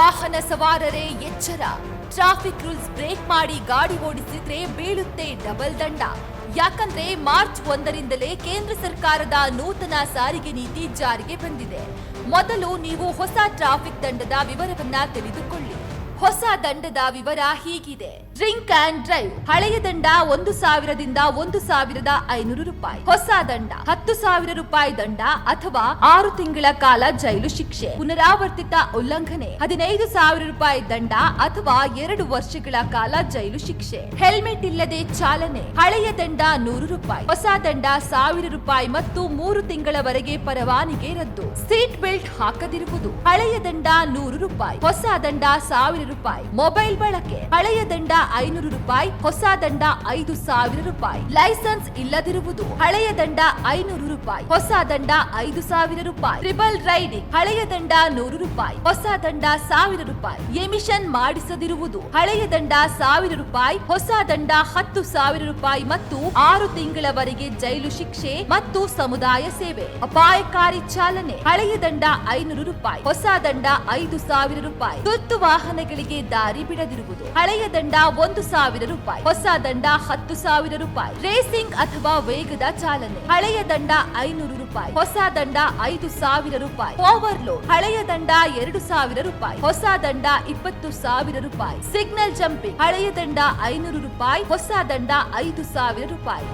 ವಾಹನ ಸವಾರರೇ ಎಚ್ಚರ. Traffic rules break ಮಾಡಿ ಗಾಡಿ ಓಡಿಸಿದ್ರೆ ಬೀಳುತ್ತೆ ಡಬಲ್ ದಂಡ. ಯಾಕಂದ್ರೆ ಮಾರ್ಚ್ 1ರಿಂದಲೇ ಕೇಂದ್ರ ಸರ್ಕಾರದ ನೂತನ ಸಾರಿಗೆ ನೀತಿ ಜಾರಿಗೆ ಬಂದಿದೆ. ಮೊದಲು ನೀವು ಹೊಸ ಟ್ರಾಫಿಕ್ ದಂಡದ ವಿವರವನ್ನ ತಿಳಿದುಕೊಳ್ಳಿ. ಹೊಸ ದಂಡದ ವಿವರ ಹೀಗಿದೆ. ಡ್ರಿಂಕ್ ಅಂಡ್ ಡ್ರೈವ್ ಹಳೆಯ ದಂಡ 1,000ದಿಂದ 1,500 ರೂಪಾಯಿ. ಹೊಸ ದಂಡ 10,000 ರೂಪಾಯಿ ದಂಡ ಅಥವಾ 6 ತಿಂಗಳ ಕಾಲ ಜೈಲು ಶಿಕ್ಷೆ. ಪುನರಾವರ್ತಿತ ಉಲ್ಲಂಘನೆ 15,000 ರೂಪಾಯಿ ದಂಡ ಅಥವಾ 2 ವರ್ಷಗಳ ಕಾಲ ಜೈಲು ಶಿಕ್ಷೆ. ಹೆಲ್ಮೆಟ್ ಇಲ್ಲದೆ ಚಾಲನೆ ಹಳೆಯ ದಂಡ 100 ರೂಪಾಯಿ, ಹೊಸ ದಂಡ 1,000 ರೂಪಾಯಿ ಮತ್ತು 3 ತಿಂಗಳವರೆಗೆ ಪರವಾನಗಿ ರದ್ದು. ಸೀಟ್ ಬೆಲ್ಟ್ ಹಾಕದಿರುವುದು ಹಳೆಯ ದಂಡ 100 ರೂಪಾಯಿ, ಹೊಸ ದಂಡ 1,000 ರೂಪಾಯಿ. ಮೊಬೈಲ್ ಬಳಕೆ ಹಳೆಯ ದಂಡ 500 ರೂಪಾಯಿ, ಹೊಸ ದಂಡ 5,000 ರೂಪಾಯಿ. ಲೈಸೆನ್ಸ್ ಇಲ್ಲದಿರುವುದು ಹಳೆಯ ದಂಡ 500 ರೂಪಾಯಿ, ಹೊಸ ದಂಡ 5,000 ರೂಪಾಯಿ. ಟ್ರಿಬಲ್ ರೈಡಿಂಗ್ ಹಳೆಯ ದಂಡ 100 ರೂಪಾಯಿ, ಹೊಸ ದಂಡ 1,000 ರೂಪಾಯಿ. ಎಮಿಷನ್ ಮಾಡಿಸದಿರುವುದು ಹಳೆಯ ದಂಡ 1,000 ರೂಪಾಯಿ, ಹೊಸ ದಂಡ 10,000 ರೂಪಾಯಿ ಮತ್ತು 6 ತಿಂಗಳವರೆಗೆ ಜೈಲು ಶಿಕ್ಷೆ ಮತ್ತು ಸಮುದಾಯ ಸೇವೆ. ಅಪಾಯಕಾರಿ ಚಾಲನೆ ಹಳೆಯ ದಂಡ 500 ರೂಪಾಯಿ, ಹೊಸ ದಂಡ 5,000 ರೂಪಾಯಿ. ತುರ್ತು ವಾಹನಗಳಿಗೆ ದಾರಿ ಬಿಡದಿರುವುದು ಹಳೆಯ ದಂಡ 1,000 ರೂಪಾಯಿ, ಹೊಸ ದಂಡ 10,000 ರೂಪಾಯಿ. ರೇಸಿಂಗ್ ಅಥವಾ ವೇಗದ ಚಾಲನೆ ಹಳೆಯ ದಂಡ 500 ರೂಪಾಯಿ, ಹೊಸ ದಂಡ 5,000 ರೂಪಾಯಿ. ಓವರ್ಲೋಡ್ ಹಳೆಯ ದಂಡ 2,000 ರೂಪಾಯಿ, ಹೊಸ ದಂಡ 20,000 ರೂಪಾಯಿ. ಸಿಗ್ನಲ್ ಜಂಪಿಂಗ್ ಹಳೆಯ ದಂಡ 500 ರೂಪಾಯಿ, ಹೊಸ ದಂಡ 5,000 ರೂಪಾಯಿ.